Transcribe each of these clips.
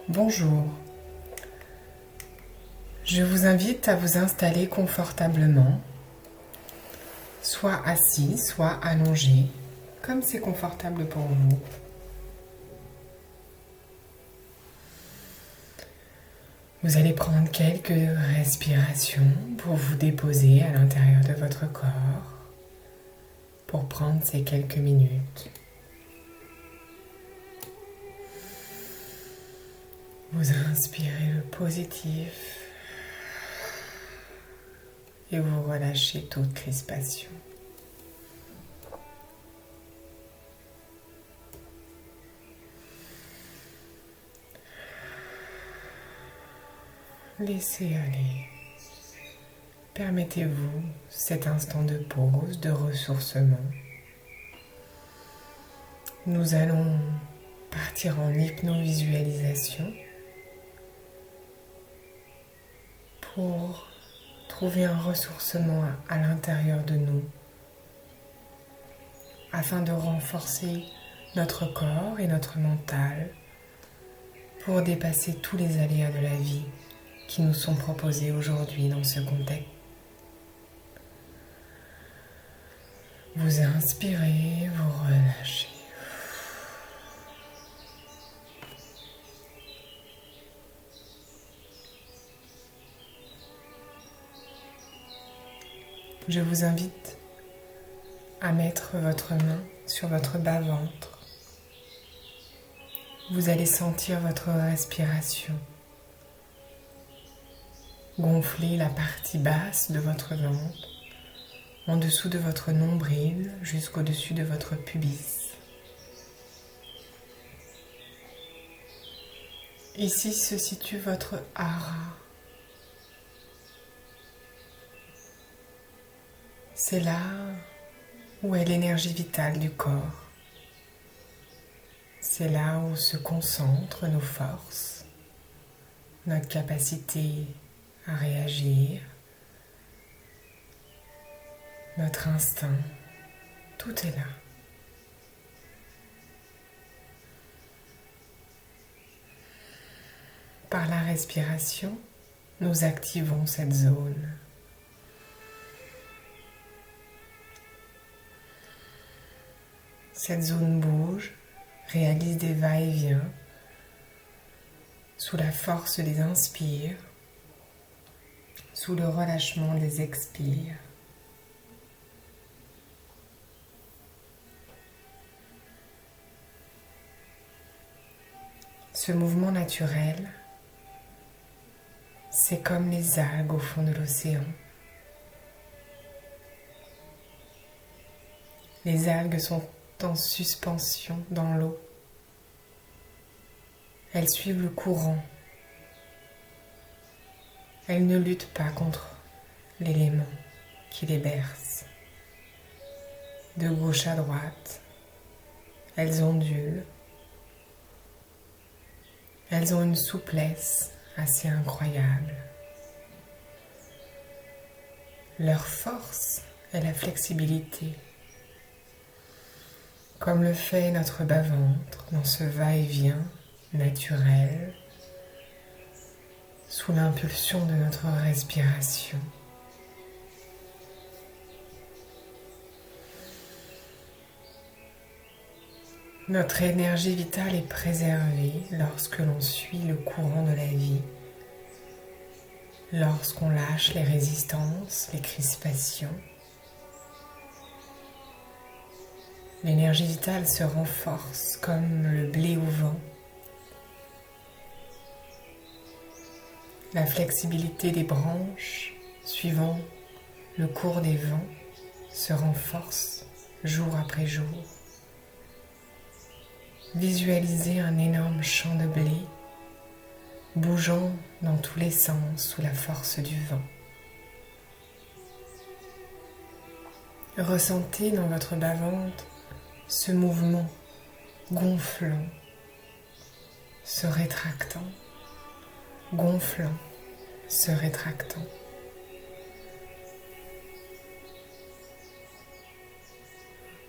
Bonjour. Je vous invite à vous installer confortablement, soit assis, soit allongé, comme c'est confortable pour vous. Vous allez prendre quelques respirations pour vous déposer à l'intérieur de votre corps, pour prendre ces quelques minutes. Vous inspirez le positif et vous relâchez toute crispation. Laissez aller. Permettez-vous cet instant de pause, de ressourcement. Nous allons partir en hypnovisualisation pour trouver un ressourcement à l'intérieur de nous afin de renforcer notre corps et notre mental pour dépasser tous les aléas de la vie qui nous sont proposés aujourd'hui dans ce contexte. Vous inspirez, vous relâchez. Je vous invite à mettre votre main sur votre bas-ventre. Vous allez sentir votre respiration gonfler la partie basse de votre ventre, en dessous de votre nombril jusqu'au-dessus de votre pubis. Ici se situe votre hara. C'est là où est l'énergie vitale du corps. C'est là où se concentrent nos forces, notre capacité à réagir, notre instinct, tout est là. Par la respiration, nous activons cette zone. Cette zone bouge, réalise des va-et-vient sous la force des inspires, sous le relâchement des expires. Ce mouvement naturel, c'est comme les algues au fond de l'océan. Les algues sont en suspension dans l'eau. Elles suivent le courant. Elles ne luttent pas contre l'élément qui les berce. De gauche à droite, elles ondulent. Elles ont une souplesse assez incroyable. Leur force est la flexibilité, comme le fait notre bas-ventre dans ce va-et-vient naturel, sous l'impulsion de notre respiration. Notre énergie vitale est préservée lorsque l'on suit le courant de la vie, lorsqu'on lâche les résistances, les crispations. L'énergie vitale se renforce comme le blé au vent. La flexibilité des branches, suivant le cours des vents, se renforce jour après jour. Visualisez un énorme champ de blé bougeant dans tous les sens sous la force du vent. Ressentez dans votre bas-ventre ce mouvement gonflant, se rétractant, gonflant, se rétractant.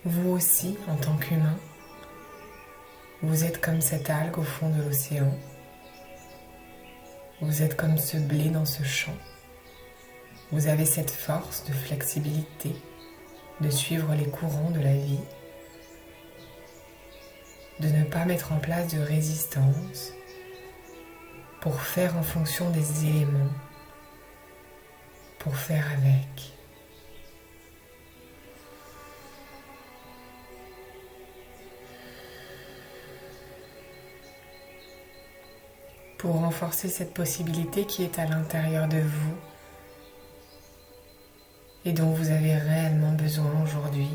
Vous aussi, en tant qu'humain, vous êtes comme cette algue au fond de l'océan. Vous êtes comme ce blé dans ce champ. Vous avez cette force de flexibilité, de suivre les courants de la vie, de ne pas mettre en place de résistance pour faire en fonction des éléments, pour faire avec. Pour renforcer cette possibilité qui est à l'intérieur de vous et dont vous avez réellement besoin aujourd'hui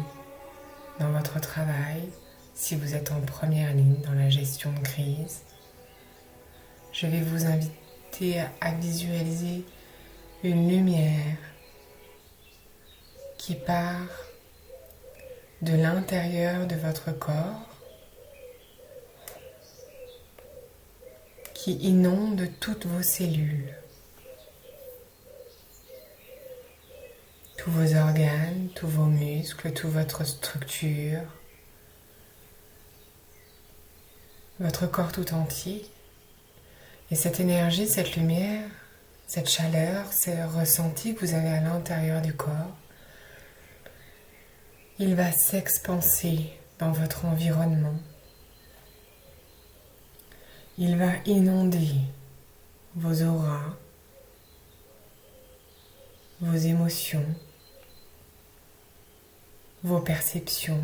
dans votre travail, si vous êtes en première ligne dans la gestion de crise, je vais vous inviter à visualiser une lumière qui part de l'intérieur de votre corps, qui inonde toutes vos cellules, tous vos organes, tous vos muscles, toute votre structure, votre corps tout entier. Et cette énergie, cette lumière, cette chaleur, ce ressenti que vous avez à l'intérieur du corps, il va s'expanser dans votre environnement. Il va inonder vos auras, vos émotions, vos perceptions.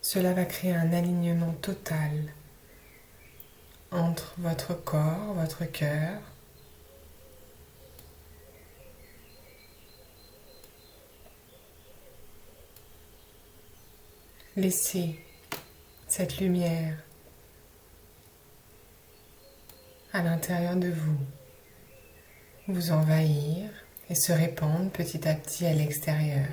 Cela va créer un alignement total entre votre corps, votre cœur, laissez cette lumière à l'intérieur de vous vous envahir et se répandre petit à petit à l'extérieur.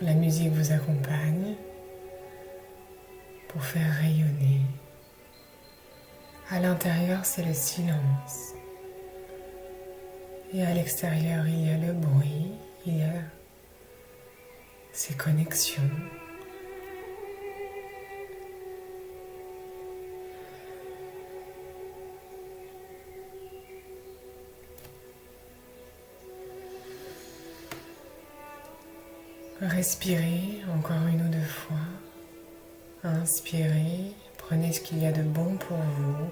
La musique vous accompagne pour faire rayonner. À l'intérieur, c'est le silence. Et à l'extérieur, il y a le bruit, il y a ces connexions. Respirez encore une ou deux fois. Inspirez, prenez ce qu'il y a de bon pour vous.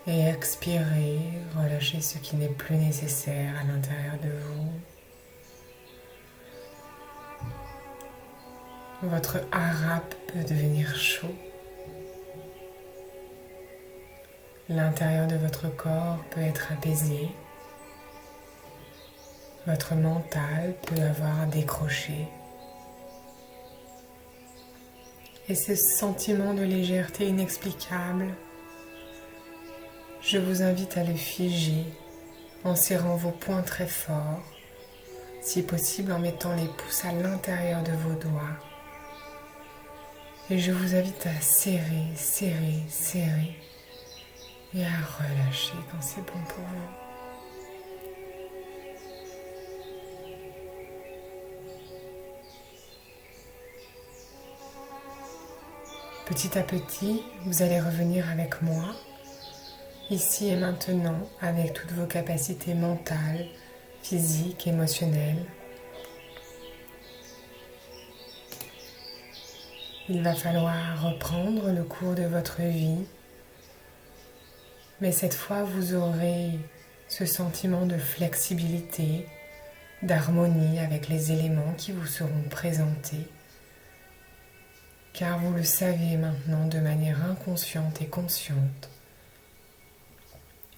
Et expirez, relâchez ce qui n'est plus nécessaire à l'intérieur de vous. Votre harap peut devenir chaud. L'intérieur de votre corps peut être apaisé. Votre mental peut avoir décroché. Et ce sentiment de légèreté inexplicable, je vous invite à le figer en serrant vos poings très fort, si possible en mettant les pouces à l'intérieur de vos doigts. Et je vous invite à serrer, serrer, serrer et à relâcher quand c'est bon pour vous. Petit à petit, vous allez revenir avec moi, ici et maintenant, avec toutes vos capacités mentales, physiques, émotionnelles. Il va falloir reprendre le cours de votre vie, mais cette fois, vous aurez ce sentiment de flexibilité, d'harmonie avec les éléments qui vous seront présentés. Car vous le savez maintenant de manière inconsciente et consciente.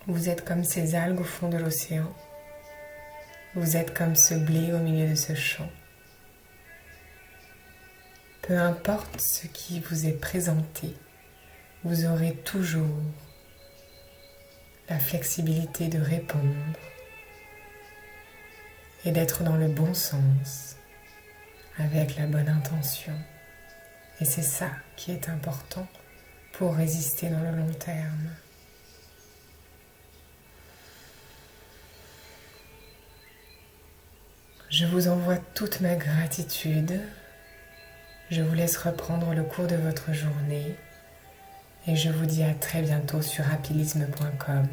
Vous êtes comme ces algues au fond de l'océan. Vous êtes comme ce blé au milieu de ce champ. Peu importe ce qui vous est présenté, vous aurez toujours la flexibilité de répondre et d'être dans le bon sens, avec la bonne intention. Et c'est ça qui est important pour résister dans le long terme. Je vous envoie toute ma gratitude. Je vous laisse reprendre le cours de votre journée et je vous dis à très bientôt sur happylisme.com.